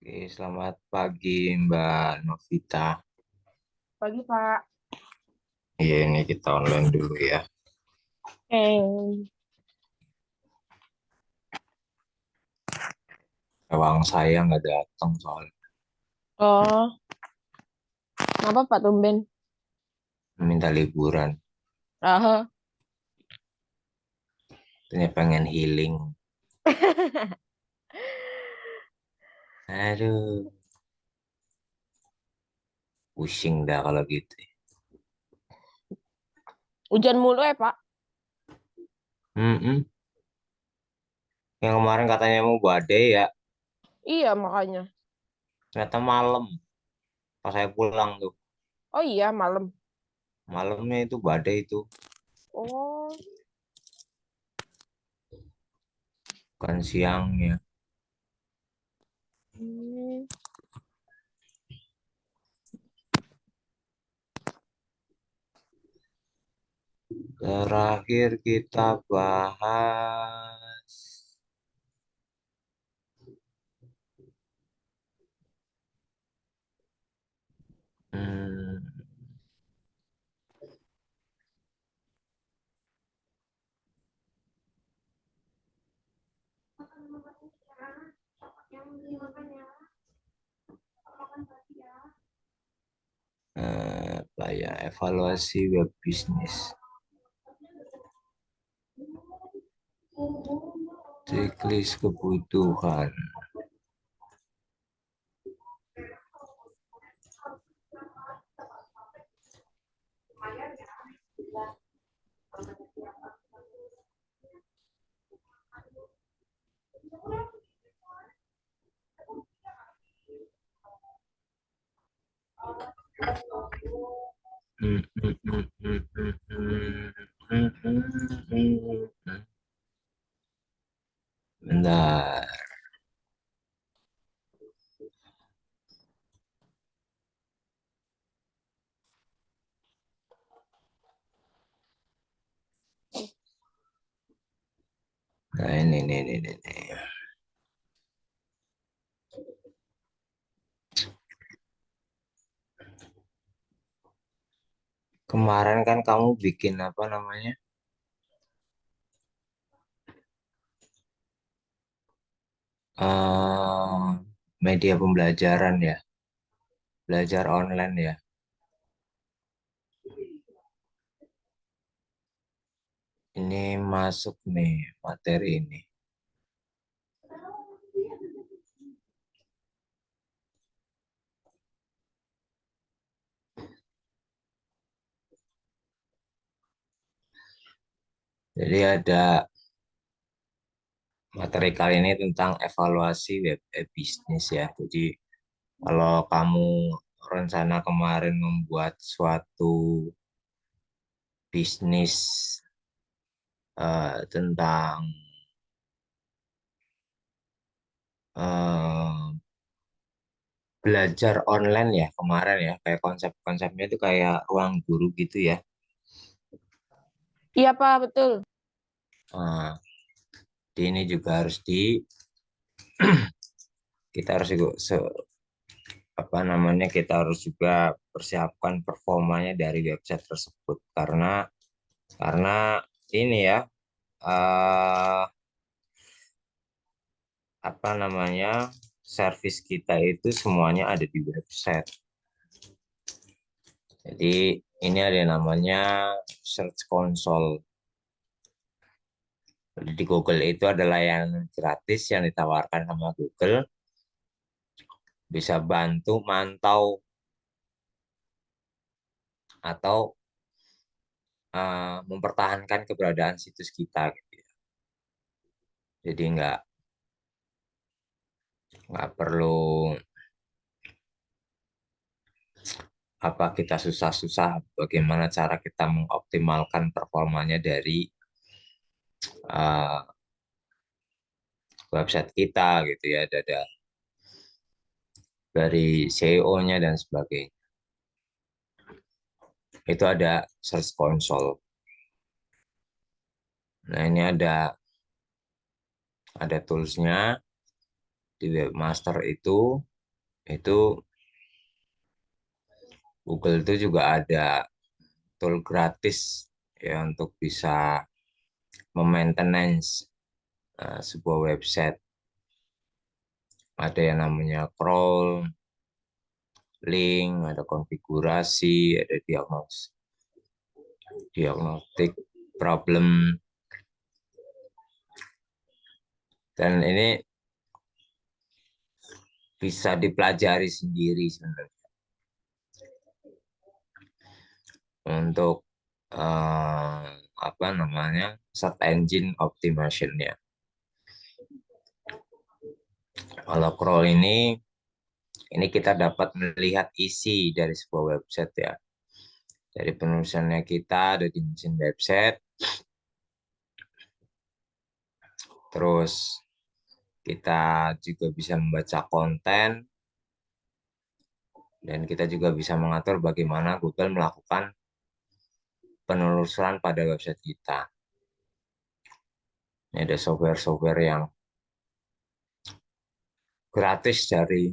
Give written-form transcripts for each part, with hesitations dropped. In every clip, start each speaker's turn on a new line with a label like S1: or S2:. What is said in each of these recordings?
S1: Oke, selamat pagi Mbak Novita.
S2: Pagi, Pak.
S1: Iya, ini kita online dulu ya.
S2: Eh,
S1: Ewang saya nggak datang soalnya
S2: oh, kenapa Pak tumben?
S1: minta liburan.
S2: Ah,
S1: Katanya pengen healing. Aduh, pusing dah kalau gitu.
S2: hujan mulu ya, Pak?
S1: Mm-mm. Yang kemarin katanya mau badai ya,
S2: Iya, makanya.
S1: ternyata malam. Pas saya pulang tuh,
S2: Oh iya, malam.
S1: malamnya itu badai itu,
S2: Oh,
S1: bukan siangnya.
S2: hmm.
S1: Terakhir kita bahas. Hmm, apa ya, evaluasi web bisnis. Checklist kebutuhan. Hmm, hmm, hmm, hmm, hmm, hmm, hmm, hmm, hmm. Bentar. Nah, ini. Kemarin kan kamu bikin apa namanya? eh Media pembelajaran ya, belajar online ya. Ini masuk nih materi ini. Jadi ada materi kali ini tentang evaluasi web bisnis ya. Jadi kalau kamu rencana kemarin membuat suatu bisnis tentang eh, belajar online ya kemarin ya, kayak konsep-konsepnya itu kayak ruang guru gitu ya.
S2: Iya, Pak, betul.
S1: Nah, ini juga harus kita harus apa namanya, kita harus juga persiapkan performanya dari website tersebut karena ini ya, eh, apa namanya, service kita itu semuanya ada di website. Jadi ini ada yang namanya Search Console. Jadi di Google itu ada layanan gratis yang ditawarkan sama Google, bisa bantu mantau atau mempertahankan keberadaan situs kita gitu ya. Jadi nggak perlu apa kita susah-susah bagaimana cara kita mengoptimalkan performanya dari uh, website kita gitu ya, ada dari SEO-nya dan sebagainya. Itu ada Search Console. Nah, ini ada toolsnya di Webmaster itu. itu Google itu juga ada tool gratis ya untuk bisa memaintenance sebuah website. Ada yang namanya crawl, link, ada konfigurasi, ada diagnostik problem, dan ini bisa dipelajari sendiri sebenarnya untuk eh, apa namanya search engine optimization-nya. Kalau crawl ini kita dapat melihat isi dari sebuah website ya. Dari penulisannya kita dari mesin website, terus kita juga bisa membaca konten, dan kita juga bisa mengatur bagaimana Google melakukan penelusuran pada website kita. Ini ada software-software yang gratis dari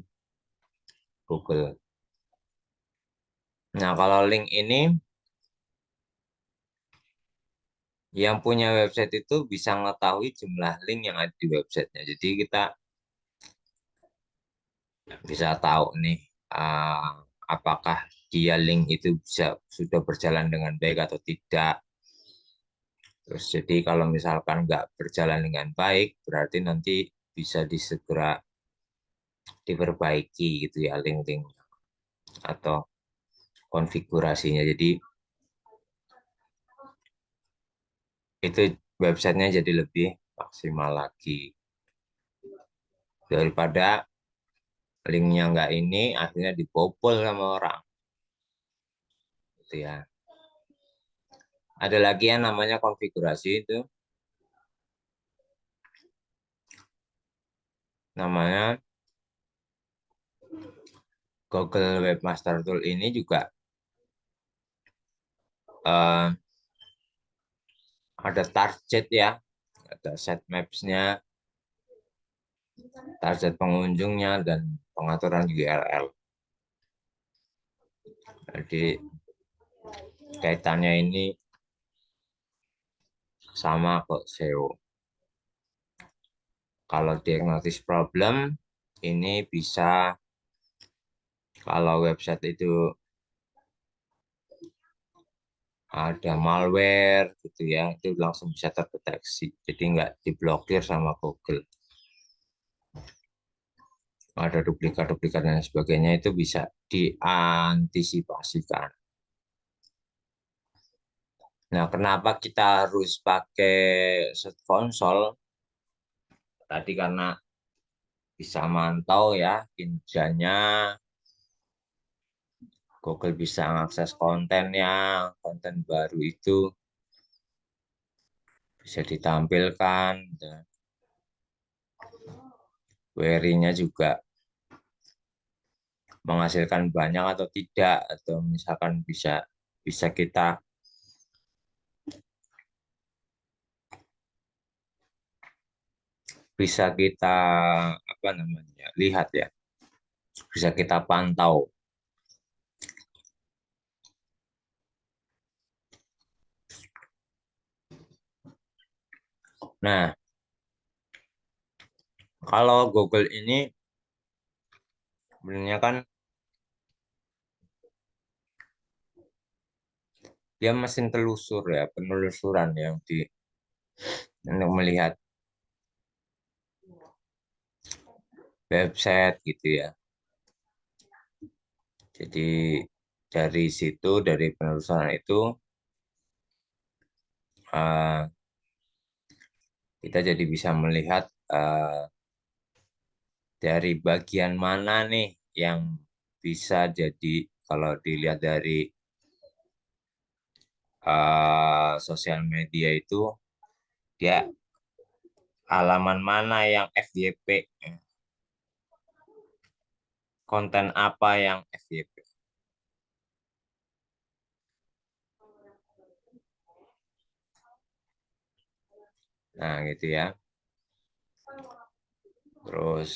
S1: Google. Nah, kalau link ini, yang punya website itu bisa mengetahui jumlah link yang ada di websitenya. Jadi kita bisa tahu nih, uh, apakah dia link itu sudah berjalan dengan baik atau tidak. Terus jadi kalau misalkan nggak berjalan dengan baik, berarti nanti bisa disegera diperbaiki gitu ya link-link atau konfigurasinya. Jadi itu websitenya jadi lebih maksimal lagi daripada linknya nggak ini akhirnya dibobol sama orang gitu ya. Ada lagi yang namanya konfigurasi itu, namanya Google Webmaster Tool ini juga eh, ada target ya, ada sitemaps-nya, target pengunjungnya, dan pengaturan URL. Jadi kaitannya ini sama kok SEO. Kalau diagnosis problem, ini bisa kalau website itu ada malware gitu ya, itu langsung bisa terdeteksi. Jadi nggak diblokir sama Google. Ada duplikat-duplikat dan sebagainya itu bisa diantisipasikan. Nah, kenapa kita harus pakai Search Console? Tadi karena bisa mantau ya kinerjanya, Google bisa mengakses kontennya, konten baru itu bisa ditampilkan, dan query-nya juga menghasilkan banyak atau tidak, atau misalkan bisa bisa kita bisa kita apa namanya lihat ya, bisa kita pantau. Nah, kalau Google ini sebenarnya kan dia mesin telusur ya, penelusuran yang untuk melihat website gitu ya. Jadi dari situ, dari penelusuran itu eh, kita jadi bisa melihat dari bagian mana nih yang bisa jadi, kalau dilihat dari sosial media itu, dia halaman mana yang FYP, konten apa yang FYP. Nah, gitu ya. Terus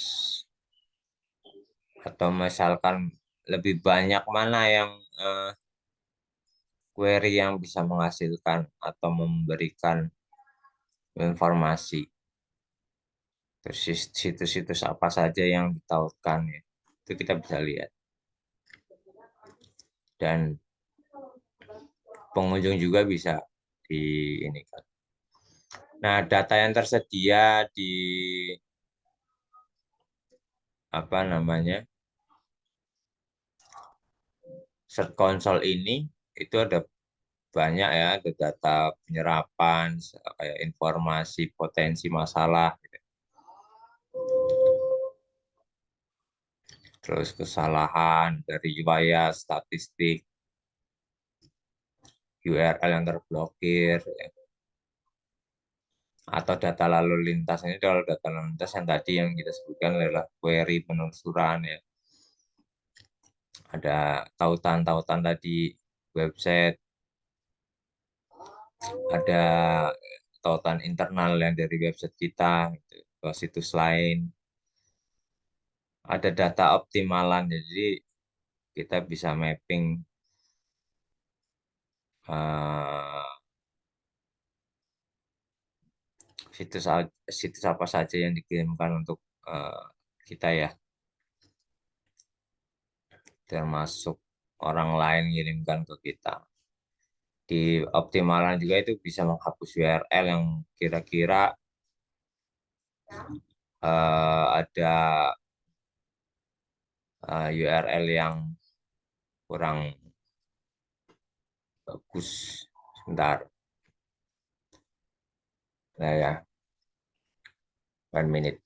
S1: Atau misalkan lebih banyak mana yang query yang bisa menghasilkan atau memberikan informasi. Terus situs-situs apa saja yang ditautkan ya. Itu kita bisa lihat. Dan pengunjung juga bisa di ini kan. Nah, data yang tersedia di apa namanya Search Console ini itu ada banyak ya, ada data penyerapan, kayak informasi potensi masalah, gitu. Terus kesalahan dari riwayat, statistik, URL yang terblokir, ya. Atau data lalu lintas. Ini kalau data lalu lintas yang tadi yang kita sebutkan adalah query penelusuran ya. Ada tautan-tautan tadi website, ada tautan internal yang dari website kita gitu, ke situs lain. Ada data optimalan, jadi kita bisa mapping eh, situs situs apa saja yang dikirimkan untuk eh, kita ya, termasuk orang lain ngirimkan ke kita. Di optimalan juga itu bisa menghapus URL yang kira-kira ada URL yang kurang bagus. Sebentar, nah ya, 1 menit.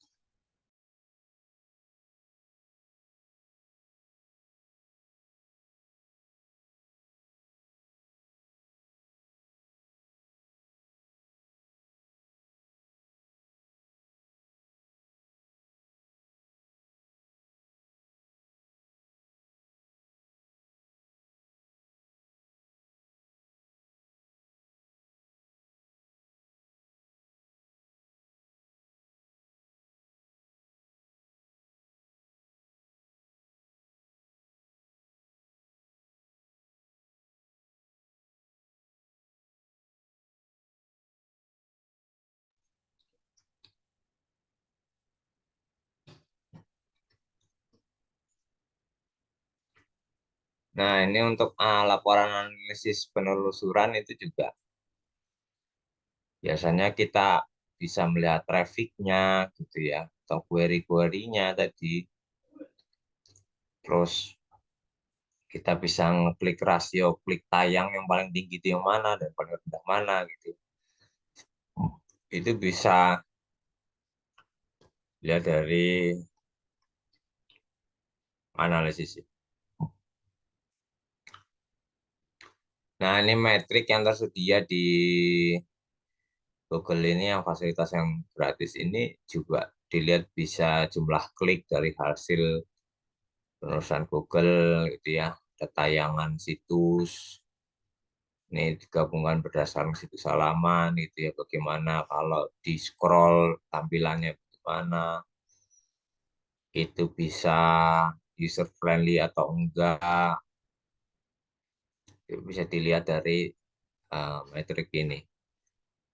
S1: Nah, ini untuk laporan analisis penelusuran itu juga biasanya kita bisa melihat trafficnya gitu ya, atau query-query-nya tadi. Terus kita bisa ngeklik rasio klik tayang yang paling tinggi itu yang mana dan paling rendah mana gitu. Itu bisa lihat dari analisis. Nah, ini metrik yang tersedia di Google ini, yang fasilitas yang gratis ini juga dilihat bisa jumlah klik dari hasil penelusuran Google gitu ya. Ada tayangan situs, ini digabungkan berdasarkan situs halaman gitu ya. Bagaimana kalau di scroll tampilannya bagaimana, itu bisa user friendly atau enggak, itu bisa dilihat dari metrik ini.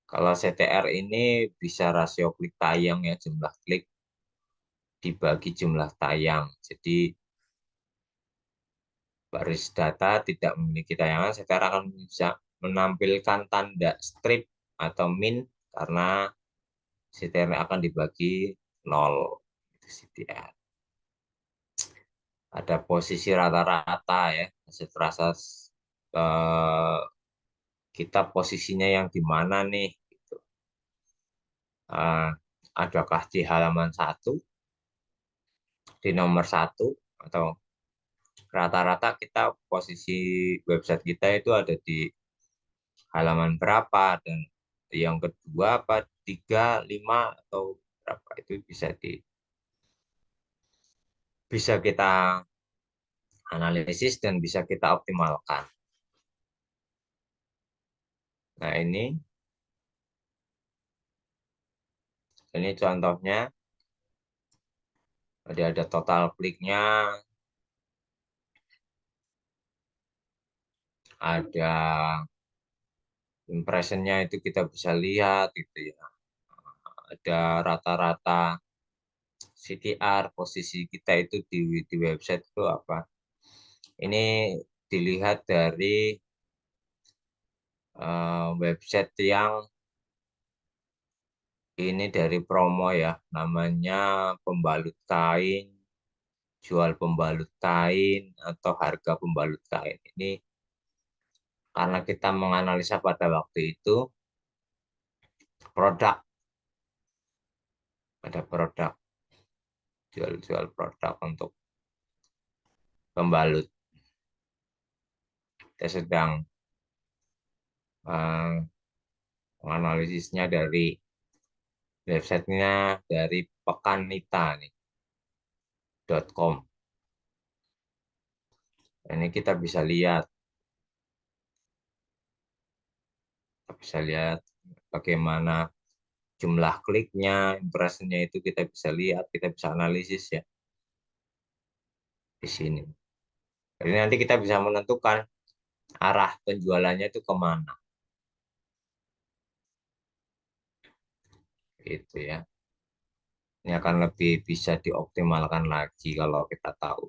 S1: Kalau CTR ini bisa rasio klik tayang ya, jumlah klik dibagi jumlah tayang. Jadi baris data tidak memiliki tayangan, CTR akan bisa menampilkan tanda strip atau min karena CTR akan dibagi 0. Itu CTR. Ada posisi rata-rata ya, serasa eh, kita posisinya yang di mana nih gitu. Eh, adakah di halaman 1, di nomor 1, atau rata-rata kita posisi website kita itu ada di halaman berapa, dan yang kedua apa, 3, 5, atau berapa, itu bisa kita analisis dan bisa kita optimalkan. Nah, ini contohnya. Jadi ada total kliknya, ada impressionnya itu kita bisa lihat gitu ya. Ada rata-rata CTR posisi kita itu di website itu apa. Ini dilihat dari website yang ini dari promo ya, namanya pembalut kain, jual pembalut kain atau harga pembalut kain. Ini karena kita menganalisa pada waktu itu produk, ada produk, jual-jual produk untuk pembalut. Kita sedang eh, menganalisisnya dari websitenya dari pekanita nih, .com. Ini kita bisa lihat, bagaimana jumlah kliknya, impressionnya itu kita bisa lihat, kita bisa analisis ya di sini. Jadi nanti kita bisa menentukan arah penjualannya itu kemana, gitu ya. Ini akan lebih bisa dioptimalkan lagi kalau kita tahu.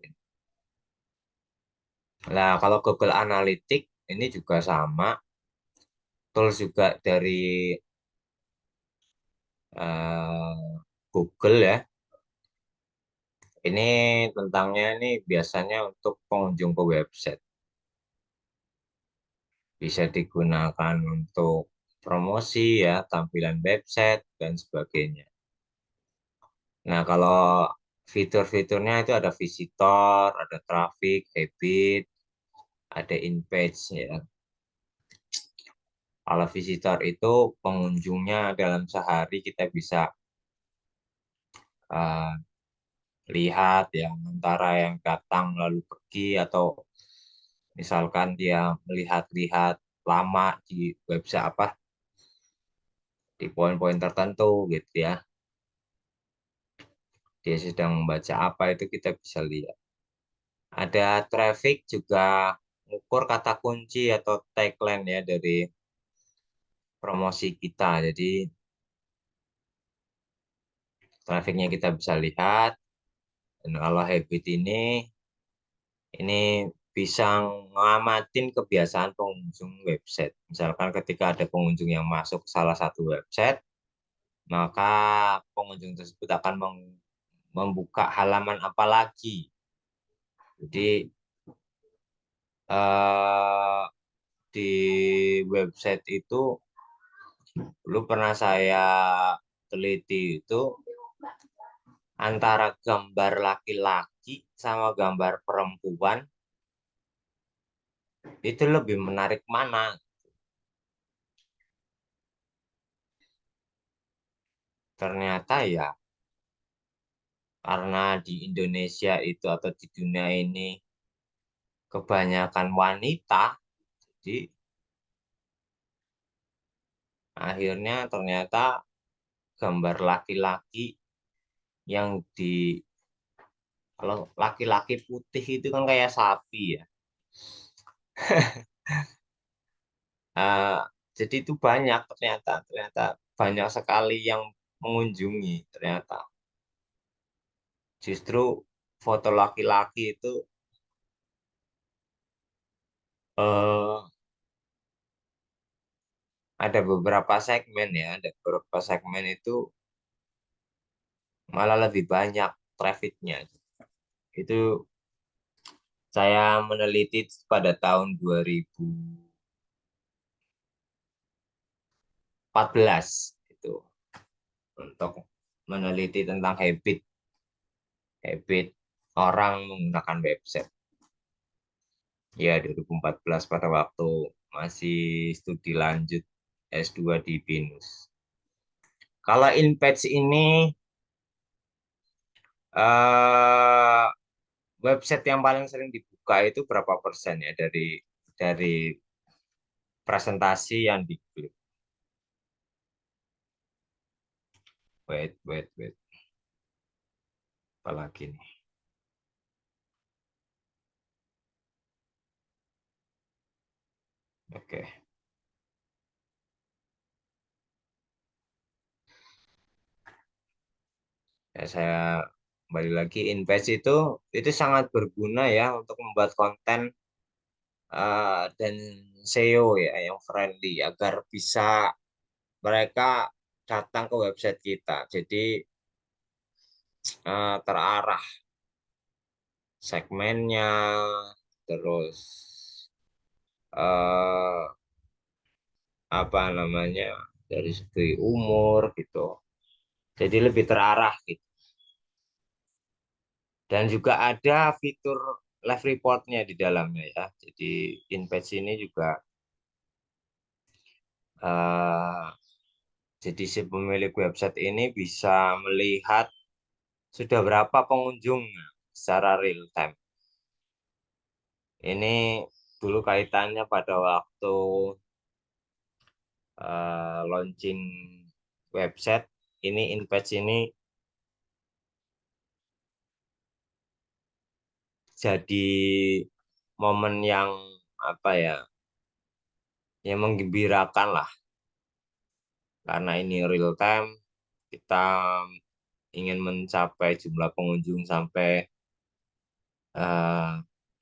S1: Nah, kalau Google Analytics ini juga sama, tools juga dari Google ya. Ini tentangnya ini biasanya untuk pengunjung ke website. Bisa digunakan untuk promosi ya, tampilan website dan sebagainya. Nah, kalau fitur-fiturnya itu ada visitor, ada traffic, habit, ada in-page ya. Kalau visitor itu pengunjungnya dalam sehari kita bisa eh, lihat yang antara yang datang lalu pergi atau misalkan dia melihat-lihat lama di website apa di poin-poin tertentu gitu ya. Dia sedang membaca apa itu kita bisa lihat. Ada traffic juga ukur kata kunci atau tagline ya dari promosi kita. Jadi trafficnya kita bisa lihat. Dan kalau habit ini bisa ngamatin kebiasaan pengunjung website. Misalkan ketika ada pengunjung yang masuk ke salah satu website, maka pengunjung tersebut akan membuka halaman apa lagi. Jadi eh, di website itu dulu pernah saya teliti itu antara gambar laki-laki sama gambar perempuan itu lebih menarik mana? Ternyata ya karena di Indonesia itu atau di dunia ini kebanyakan wanita, jadi akhirnya ternyata gambar laki-laki yang kalau laki-laki putih itu kan kayak sapi ya. Eh, jadi itu banyak ternyata banyak sekali yang mengunjungi ternyata. Justru foto laki-laki itu eh, ada beberapa segmen ya, ada beberapa segmen itu malah lebih banyak trafficnya. Itu saya meneliti pada tahun 2014 itu untuk meneliti tentang habit habit orang menggunakan website. Ya, 2014 pada waktu masih studi lanjut S2 di BINUS. Kalau InPage ini eh, website yang paling sering dibuka itu berapa persen ya dari presentasi yang diklik? Wait. Apalagi nih. Oke. Ya, saya kembali lagi Invest itu sangat berguna ya untuk membuat konten dan SEO ya yang friendly agar bisa mereka datang ke website kita. Jadi terarah segmennya, terus eh, apa namanya dari segi umur gitu. Jadi lebih terarah gitu. Dan juga ada fitur live reportnya di dalamnya ya. Jadi Invest ini juga eh, jadi si pemilik website ini bisa melihat sudah berapa pengunjung secara real time. Ini dulu kaitannya pada waktu launching website ini Invest ini jadi momen yang apa ya, yang menggembirakan lah karena ini real time kita ingin mencapai jumlah pengunjung sampai eh,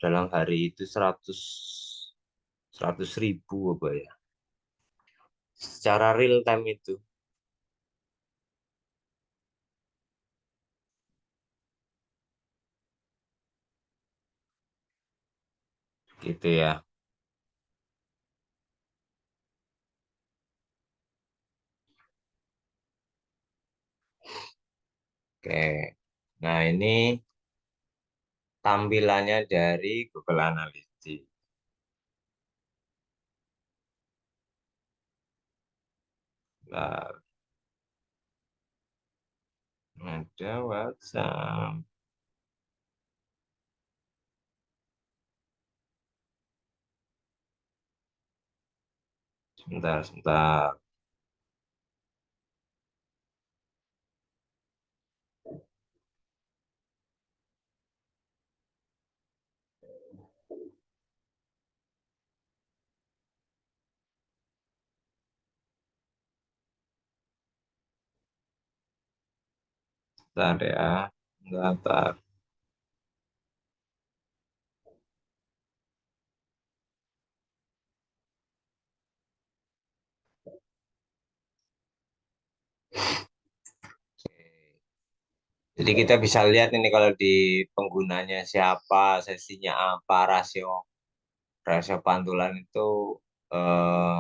S1: dalam hari itu 100 ribu apa ya secara real time itu gitu ya. Oke, nah ini tampilannya dari Google Analytics. Nah, ada WhatsApp. Sebentar, sebentar. Sebentar ya. Sebentar. Jadi kita bisa lihat ini kalau di penggunanya siapa, sesinya apa, rasio rasio pantulan itu eh,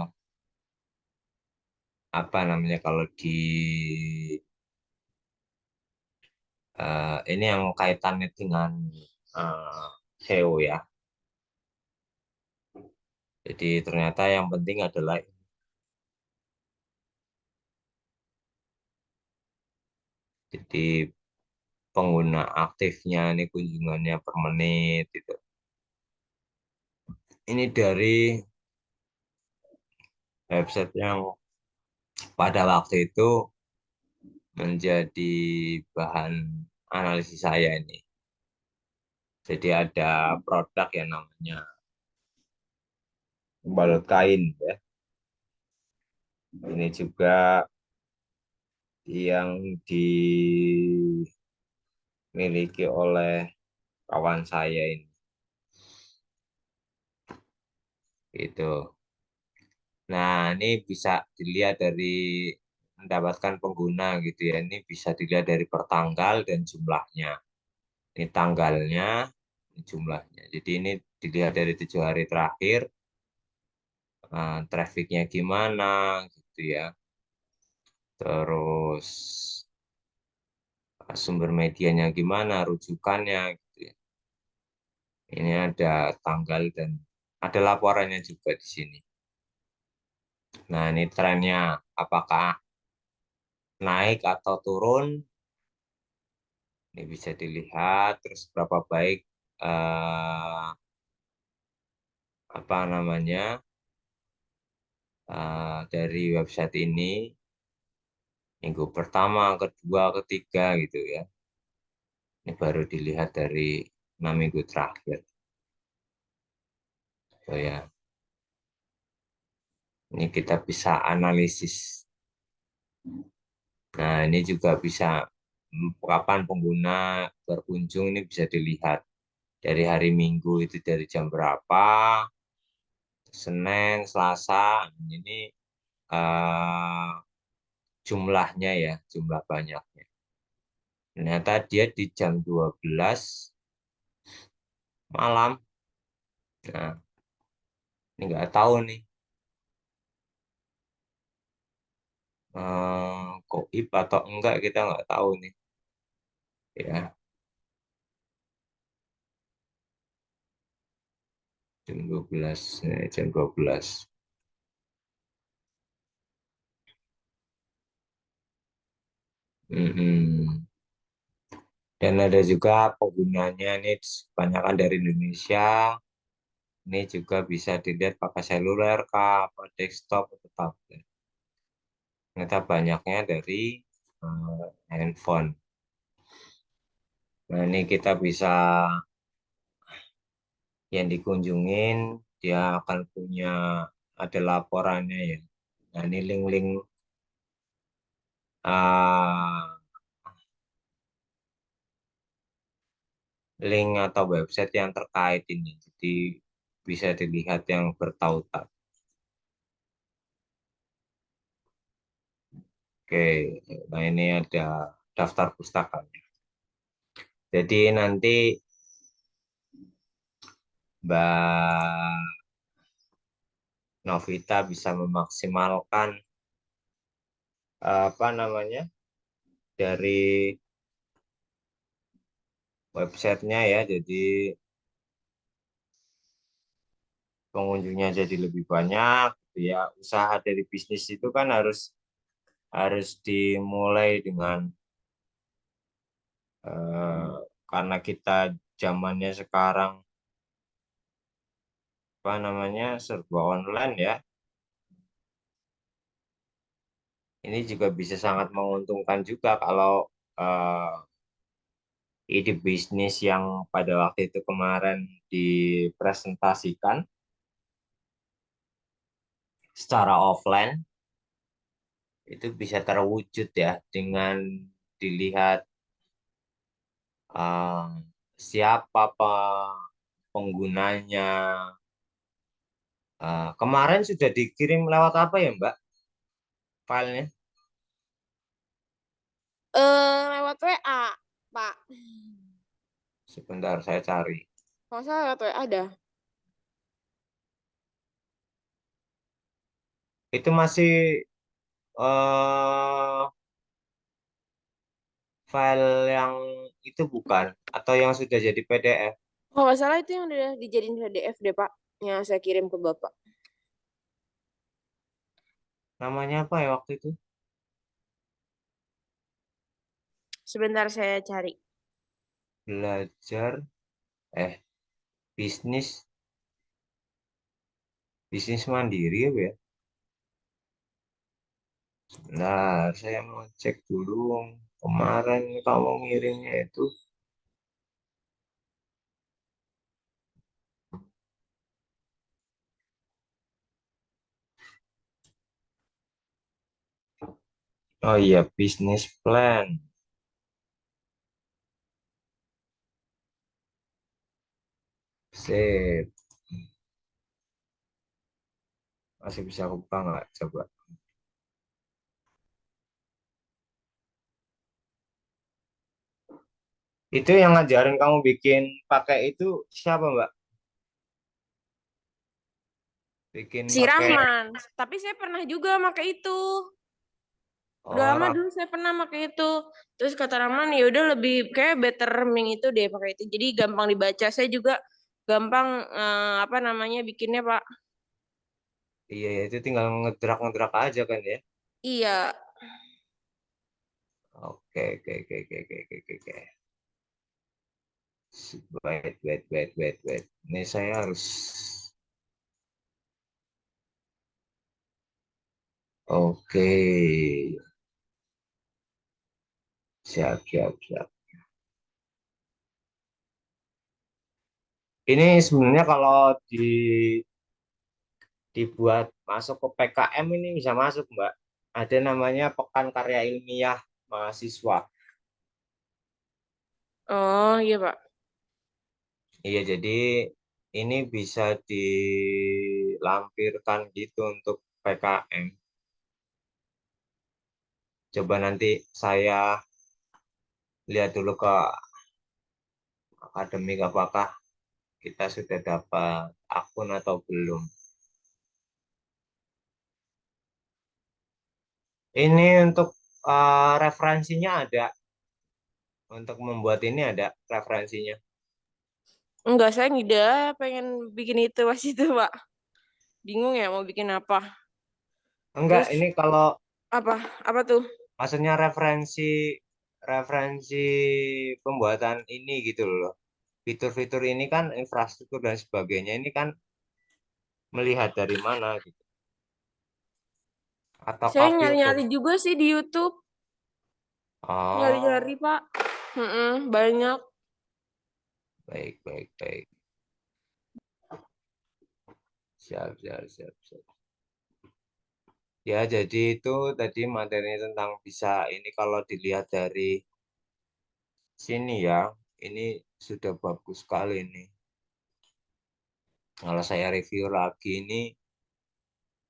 S1: apa namanya kalau di ini yang kaitannya dengan eh, SEO ya. Jadi ternyata yang penting adalah jadi pengguna aktifnya ini kunjungannya per menit gitu. Ini dari website yang pada waktu itu menjadi bahan analisis saya ini. Jadi ada produk yang namanya balut kain ya. Ini juga yang dimiliki oleh kawan saya ini. Itu. Nah, ini bisa dilihat dari mendapatkan pengguna gitu ya. Ini bisa dilihat dari per tanggal dan jumlahnya. Ini tanggalnya, ini jumlahnya. Jadi ini dilihat dari 7 hari terakhir, trafficnya gimana gitu ya. Terus sumber medianya gimana, rujukannya gitu ya. Ini ada tanggal dan ada laporannya juga di sini. Nah, ini trennya apakah naik atau turun? Ini bisa dilihat terus berapa baik eh, apa namanya dari website ini minggu pertama, kedua, ketiga gitu ya. Ini baru dilihat dari 6 minggu terakhir. So ya, ini kita bisa analisis. Nah, ini juga bisa kapan pengguna berkunjung ini bisa dilihat dari hari Minggu itu dari jam berapa, Senin, Selasa, ini eh, jumlahnya ya, jumlah banyaknya. Ternyata dia di jam 12 malam. Nah, ini nggak tahu nih, goib atau enggak kita nggak tahu nih. Ya, jam 12, jam 12. Mm-mm. Dan ada juga penggunanya ini kebanyakan dari Indonesia. Ini juga bisa dilihat pakai seluler kah, apa desktop atau tablet. Ternyata banyaknya dari handphone. Nah, ini kita bisa yang dikunjungin, dia akan punya ada laporannya ya. Nah, ini link-link ah, link atau website yang terkait ini. Jadi bisa dilihat yang bertautan. Oke, nah ini ada daftar pustaka. Jadi nanti Mbak Novita bisa memaksimalkan apa namanya dari websitenya ya. Jadi pengunjungnya jadi lebih banyak. Gitu ya, usaha dari bisnis itu kan harus harus dimulai dengan eh, karena kita zamannya sekarang apa namanya serba online ya. Ini juga bisa sangat menguntungkan juga kalau eh, ide bisnis yang pada waktu itu kemarin dipresentasikan secara offline itu bisa terwujud ya dengan dilihat eh, siapa penggunanya. Kemarin sudah dikirim lewat apa ya Mbak filenya?
S2: Lewat WA, Pak.
S1: Sebentar saya cari.
S2: Kalau nggak salah lewat WA ada.
S1: Itu masih eh, file yang itu bukan atau yang sudah jadi PDF?
S2: Kalau nggak salah itu yang udah dijadiin PDF deh, Pak. Yang saya kirim ke Bapak.
S1: Namanya apa ya waktu itu?
S2: Sebentar saya cari.
S1: Belajar eh bisnis bisnis mandiri ya. Nah, saya mau cek dulu kemarin kamu ngirimnya itu. Oh iya, bisnis plan. Sip. Masih bisa buka nggak? Coba. Itu yang ngajarin kamu bikin pakai itu siapa, Mbak? Bikin
S2: Si
S1: pakai.
S2: Rahman. Tapi saya pernah juga pakai itu. Udah lama
S1: Orang.
S2: dulu saya pernah pakai itu. Terus kata Rahman, ya udah lebih kayak better yang itu deh pakai itu. Jadi gampang dibaca. Saya juga gampang apa namanya bikinnya, Pak.
S1: Iya, ya, itu tinggal ngedrak-ngedrak aja kan ya.
S2: Iya.
S1: Oke, oke, oke, oke, oke, oke, oke. Oke. Wait, wait, wait, wait, wait. Ini saya harus. Oke. Siap, siap, siap. Ini sebenarnya kalau dibuat masuk ke PKM ini bisa masuk, Mbak. Ada namanya Pekan Karya Ilmiah Mahasiswa.
S2: Oh iya Pak.
S1: Iya, jadi ini bisa dilampirkan gitu untuk PKM. Coba nanti saya lihat dulu ke akademik apakah kita sudah dapat akun atau belum. Ini untuk referensinya ada. Untuk membuat ini ada referensinya.
S2: Enggak, saya tidak pengen bikin itu pas itu Pak. Bingung ya mau bikin apa.
S1: Enggak,
S2: Terus
S1: ini kalau
S2: apa? Apa tuh?
S1: maksudnya referensi referensi pembuatan ini gitu loh. Fitur-fitur ini kan infrastruktur dan sebagainya ini kan melihat dari mana gitu. Atau
S2: Saya
S1: copy atau
S2: nyari-nyari juga sih di YouTube. Nyari-nyari
S1: oh,
S2: Pak. Banyak.
S1: baik baik baik. Siap siap siap siap. Ya, jadi itu tadi materi tentang bisa ini kalau dilihat dari sini ya, ini sudah bagus sekali ini. Kalau saya review lagi ini,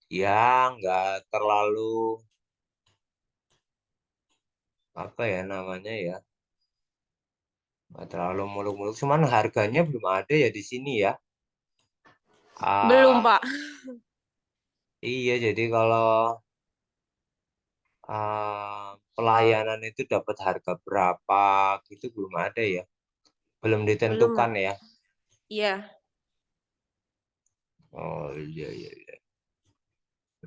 S1: ya nggak terlalu apa ya namanya ya, nggak terlalu muluk-muluk. Cuman harganya belum ada ya di sini ya.
S2: Belum
S1: Ah,
S2: Pak.
S1: iya, jadi kalau pelayanan itu dapat harga berapa gitu belum ada ya, belum ditentukan
S2: Belum.
S1: ya.
S2: Iya.
S1: Oh iya iya. Iya.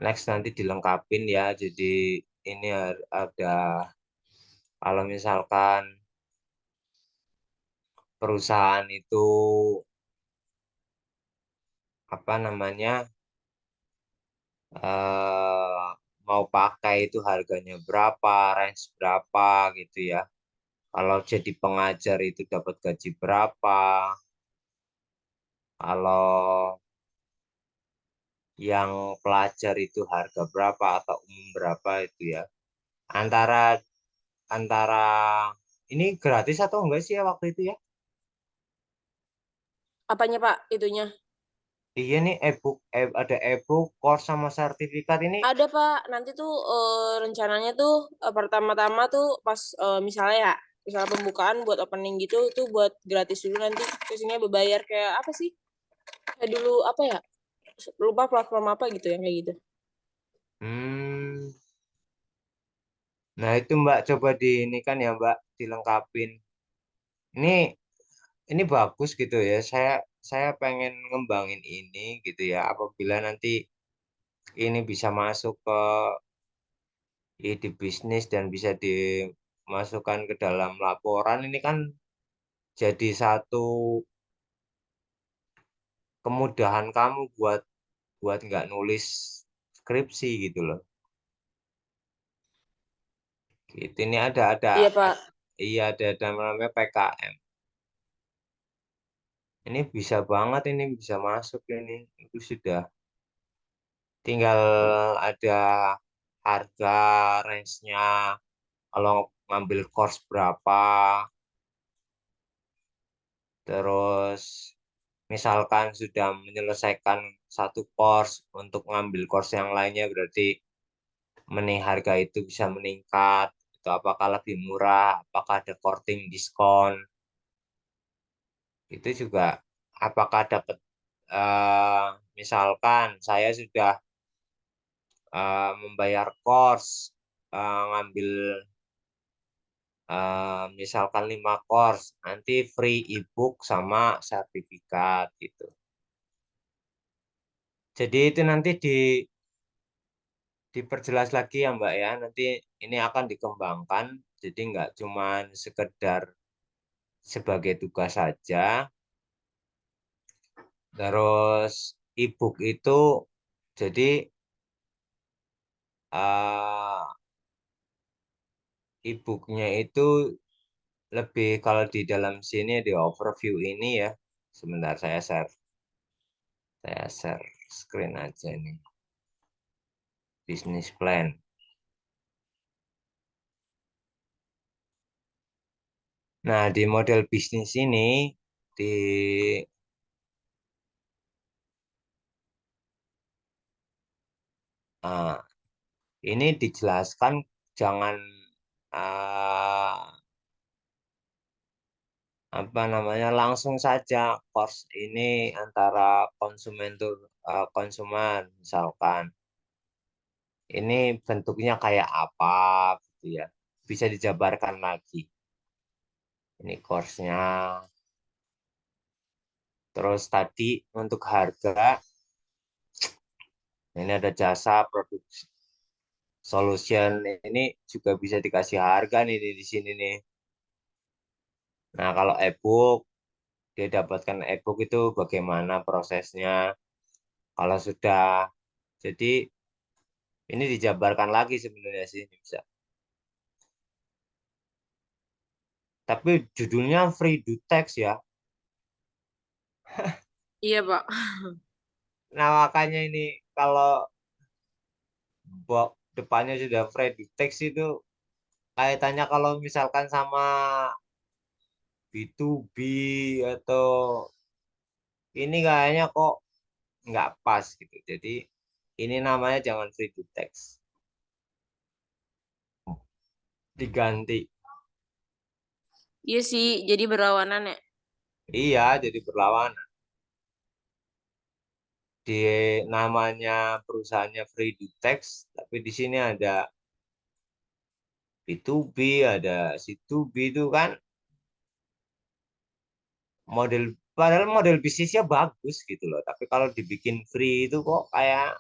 S1: Next nanti dilengkapin ya. Jadi ini ada kalau misalkan perusahaan itu apa namanya eh, mau pakai itu harganya berapa, range berapa gitu ya. Kalau jadi pengajar itu dapat gaji berapa. Kalau yang pelajar itu harga berapa atau umum berapa itu ya. Antara antara ini gratis atau enggak sih ya waktu itu ya?
S2: Apanya Pak itunya?
S1: Iya nih e-book, ada e-book, course sama sertifikat ini.
S2: Ada Pak. Nanti tuh rencananya tuh pertama-tama tuh pas misalnya ya, misalnya pembukaan buat opening gitu tuh buat gratis dulu nanti terusnya berbayar kayak apa sih? Kayak dulu apa ya? Lupa platform apa gitu yang kayak gitu.
S1: Hmm, nah itu Mbak coba di ini kan ya Mbak dilengkapin. Ini ini bagus gitu ya. Saya pengen ngembangin ini gitu ya. Apabila nanti ini bisa masuk ke ide bisnis dan bisa dimasukkan ke dalam laporan, ini kan jadi satu kemudahan kamu buat buat nggak nulis skripsi gitu loh. Gitu. Ini
S2: Iya Pak.
S1: iya ada namanya PKM. Ini bisa banget ini bisa masuk ini. Itu sudah tinggal ada harga range-nya. Kalau ngambil course berapa, terus misalkan sudah menyelesaikan satu course untuk ngambil course yang lainnya berarti harga itu bisa meningkat. Itu apakah lebih murah, apakah ada courting diskon, itu juga apakah dapat eh, misalkan saya sudah membayar course ngambil misalkan 5 course nanti free ebook sama sertifikat gitu. Jadi itu nanti diperjelas lagi ya Mbak ya. Nanti ini akan dikembangkan. Jadi nggak cuma sekedar sebagai tugas saja. Terus ebook itu jadi eh e-booknya itu lebih kalau di dalam sini di overview ini ya. Sebentar saya share screen aja ini. Bisnis plan. Nah, di model bisnis ini di ah, ini dijelaskan jangan ah, apa namanya langsung saja cost ini antara konsumen tuh konsumen misalkan ini bentuknya kayak apa gitu ya bisa dijabarkan lagi ini course-nya terus tadi untuk harga ini ada jasa produk solution ini juga bisa dikasih harga nih di sini nih. Nah, kalau ebook dia dapatkan ebook itu bagaimana prosesnya kalau sudah jadi ini dijabarkan lagi sebenarnya sih bisa. Tapi judulnya free do text ya.
S2: Iya, Pak.
S1: Nah, makanya ini kalau depannya sudah free do text itu kaitannya kalau misalkan sama B2B atau ini kayaknya kok nggak pas gitu. Jadi ini namanya jangan free do text. Diganti.
S2: Iya sih, jadi berlawanan ya.
S1: Iya, jadi berlawanan. Di namanya perusahaannya free do text, tapi di sini ada B2B, ada C2B itu kan model padahal model bisnisnya bagus gitu loh. Tapi kalau dibikin free itu kok kayak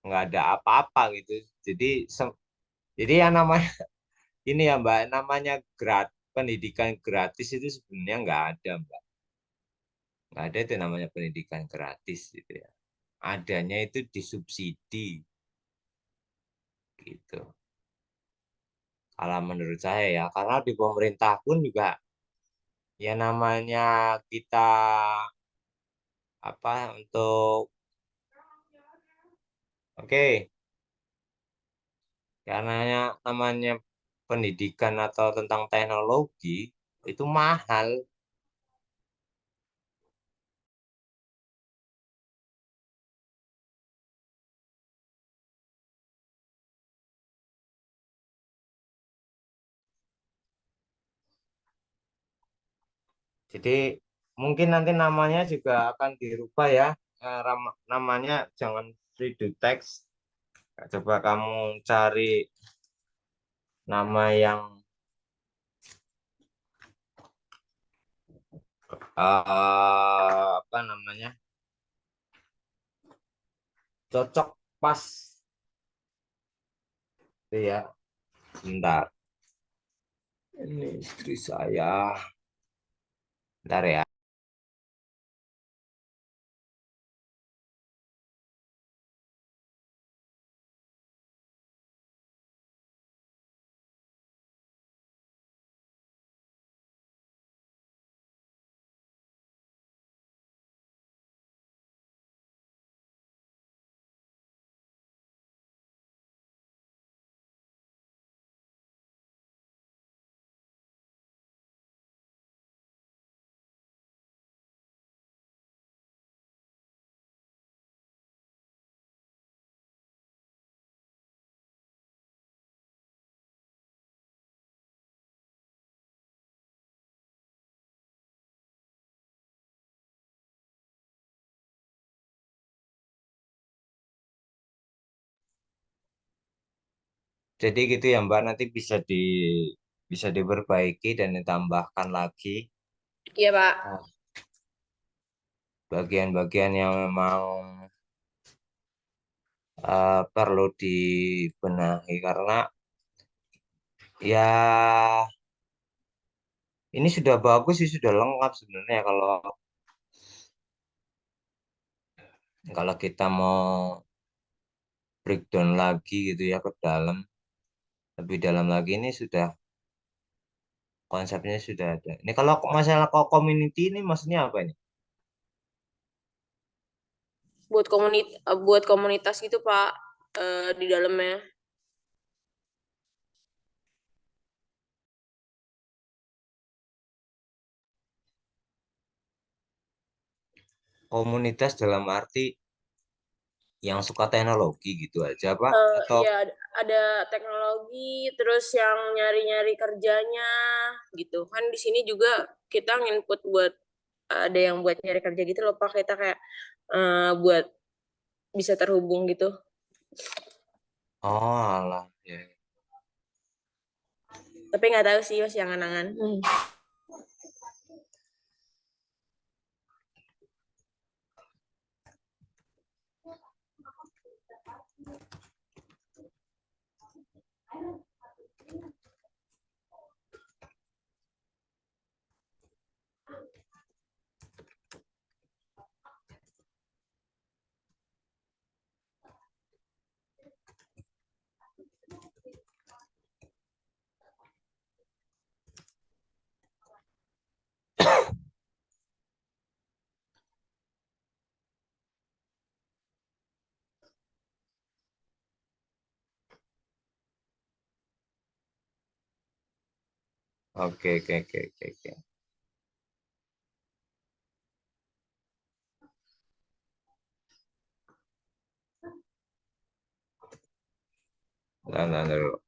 S1: nggak ada apa-apa gitu. Jadi jadi yang namanya ini ya Mbak, namanya pendidikan gratis itu sebenarnya nggak ada Mbak. Nggak ada itu namanya pendidikan gratis gitu ya. Adanya itu disubsidi gitu. Kalau menurut saya ya, karena di pemerintah pun juga ya namanya kita apa untuk oke karena namanya pendidikan atau tentang teknologi itu mahal. Jadi mungkin nanti namanya juga akan dirubah ya. Namanya jangan free to text. Coba kamu cari nama yang apa namanya cocok pas itu ya. Bentar. Ini istri saya. Bentar ya. Jadi gitu ya Mbak, nanti bisa diperbaiki dan ditambahkan lagi
S2: Iya, Pak.
S1: bagian-bagian yang memang perlu dibenahi karena ya ini sudah bagus sih sudah lengkap sebenarnya kalau kalau kita mau breakdown lagi gitu ya ke dalam lebih dalam lagi ini sudah konsepnya sudah ada. Ini kalau masalah community ini maksudnya apa ini?
S2: Buat komunitas gitu Pak, di dalamnya.
S1: Komunitas dalam arti yang suka teknologi gitu aja, Pak? Atau
S2: Ya ada teknologi, terus yang nyari-nyari kerjanya gitu. Kan di sini juga kita nginput buat ada yang buat nyari kerja gitu loh Pak. Kita kayak buat bisa terhubung gitu.
S1: oh alah ya.
S2: Tapi nggak tahu sih masih angan-angan.
S1: Oke, oke, oke, oke, oke. Nah, dulu.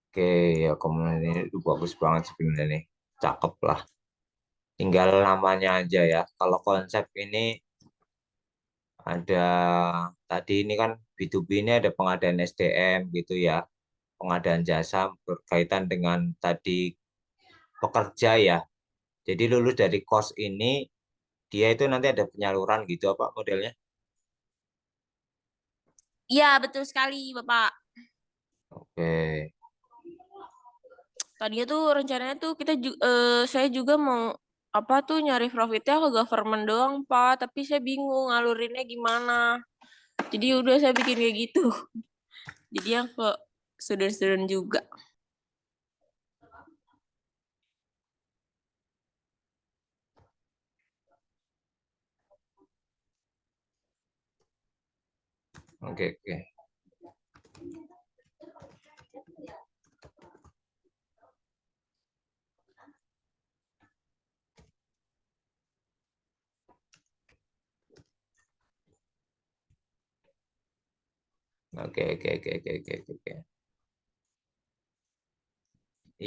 S1: Oke, ya komunitas ini bagus banget sebenarnya nih. Cakep lah. Tinggal namanya aja ya. Kalau konsep ini ada tadi ini kan B2B ini ada pengadaan SDM gitu ya. Pengadaan jasa berkaitan dengan tadi pekerja ya. Jadi lulus dari kos ini dia itu nanti ada penyaluran gitu apa modelnya?
S2: Iya, betul sekali, Bapak.
S1: Oke.
S2: Tadinya tuh rencananya tuh saya juga mau apa tuh nyari profitnya ke government doang, Pak. Tapi saya bingung ngalurinnya gimana. Jadi udah saya bikin kayak gitu. Jadi yang ke student-student juga.
S1: Oke, oke. Oke, oke, oke, oke, oke, oke.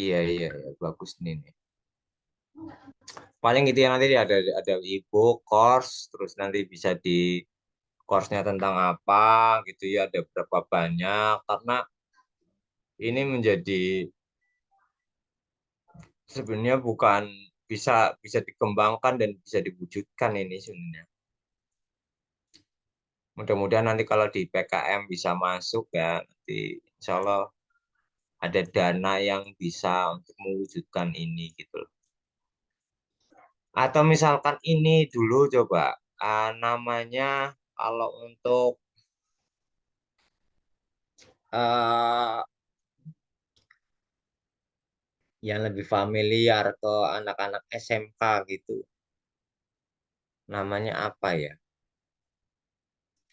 S1: Iya, iya, iya, bagus nih. Nih. Paling gitu ya nanti ada ebook, course, terus nanti bisa di course-nya tentang apa gitu ya, ada berapa banyak karena ini menjadi sebenarnya bukan bisa bisa dikembangkan dan bisa diwujudkan ini sebenarnya. Mudah-mudahan nanti kalau di PKM bisa masuk ya, nanti insya Allah ada dana yang bisa untuk mewujudkan ini gitu loh. Atau misalkan ini dulu coba namanya kalau untuk eh, yang lebih familiar ke anak-anak SMK gitu, namanya apa ya?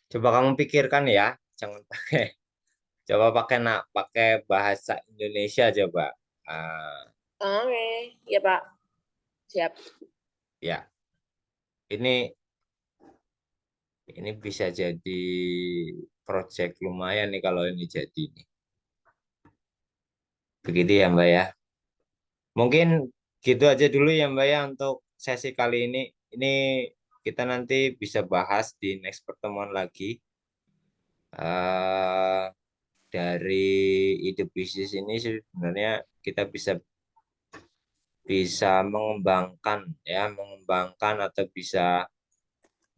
S1: Coba kamu pikirkan ya, jangan pakai, coba pakai bahasa Indonesia coba. Ah,
S2: Oke, ya Pak. Siap.
S1: ya, ini bisa jadi project lumayan nih kalau ini jadi nih. Begitu ya Mbak ya. Mungkin gitu aja dulu ya Mbak ya untuk sesi kali ini. Ini kita nanti bisa bahas di next pertemuan lagi. eh dari ide bisnis ini sebenarnya kita bisa bisa mengembangkan atau bisa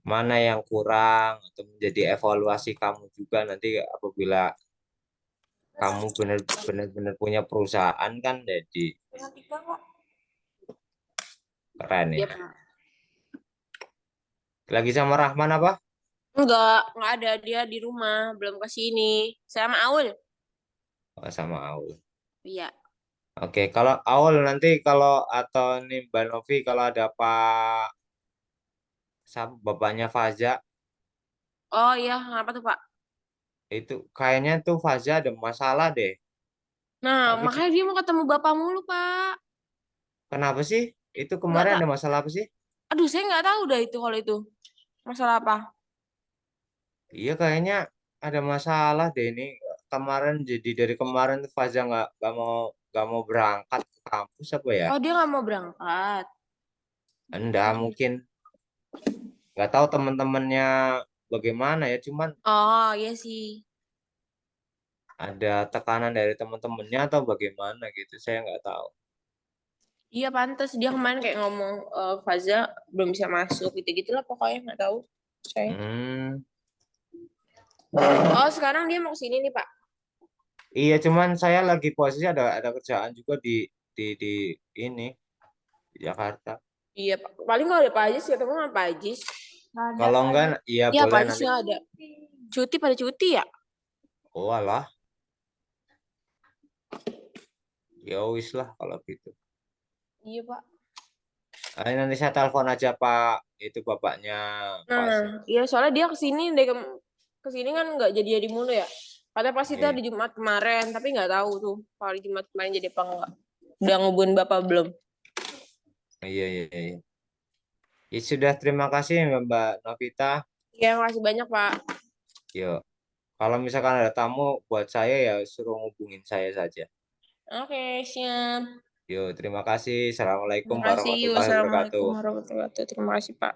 S1: mana yang kurang atau menjadi evaluasi kamu juga nanti apabila kamu benar-benar punya perusahaan kan, jadi keren
S2: Iya,
S1: ya.
S2: Pak.
S1: Lagi sama Rahman apa?
S2: Enggak ada, dia di rumah, belum ke sini. Sama Aul.
S1: Oh, sama Aul.
S2: Iya.
S1: Oke, kalau Aul nanti kalau atau nih Mbak Novi kalau ada bapaknya Faza
S2: Oh iya, ngapa tuh, Pak?
S1: itu kayaknya tuh Faza ada masalah deh.
S2: Nah,
S1: Tapi
S2: makanya dia mau ketemu Bapak mulu, Pak.
S1: kenapa sih? Itu
S2: Enggak
S1: kemarin
S2: tak.
S1: ada masalah apa sih?
S2: Aduh, saya nggak tahu dah itu kalau itu. Masalah apa?
S1: Iya kayaknya ada masalah deh ini. Kemarin jadi dari kemarin tuh Faza nggak mau berangkat ke kampus apa ya?
S2: Oh, dia nggak mau berangkat.
S1: Enggak, mungkin nggak tahu teman-temannya bagaimana ya. Cuman
S2: Oh, iya sih.
S1: ada tekanan dari teman-temannya atau bagaimana gitu. Saya nggak tahu.
S2: Iya, pantas. Dia kemarin kayak ngomong, Faza belum bisa masuk, gitu-gitu lah pokoknya. Nggak tahu. Saya.
S1: Hmm,
S2: Oh, sekarang dia mau ke sini nih, Pak.
S1: iya, cuman saya lagi posisi ada kerjaan juga di ini di Jakarta.
S2: Iya, Pak. Paling kalau ada Pak Ajis, ketemu sama Pak Ajis.
S1: Kalau enggak, iya
S2: Iya, Pak
S1: boleh
S2: Ajis
S1: nanti.
S2: nggak ada. Cuti pada cuti ya?
S1: Oh alah, ya wis lah kalau gitu.
S2: Iya, Pak.
S1: Nanti saya telepon aja Pak, itu bapaknya
S2: Nah,
S1: Faza.
S2: iya soalnya dia kesini deh kesini kan nggak jadi mulu ya. Katanya pas itu
S1: Iya,
S2: hari Jumat kemarin, tapi nggak tahu tuh kalau hari Jumat kemarin jadi apa enggak. Udah ngubungin Bapak belum?
S1: iya, iya, iya. Ya sudah, terima kasih ya, Mbak Novita.
S2: Iya, makasih banyak, Pak.
S1: Yuk, kalau misalkan ada tamu buat saya ya suruh ngubungin saya saja.
S2: Oke, siap.
S1: Yuk, terima kasih. Assalamualaikum
S2: Terima kasih.
S1: warahmatullahi wabarakatuh.
S2: Wassalamualaikum warahmatullahi wabarakatuh. Terima kasih, Pak.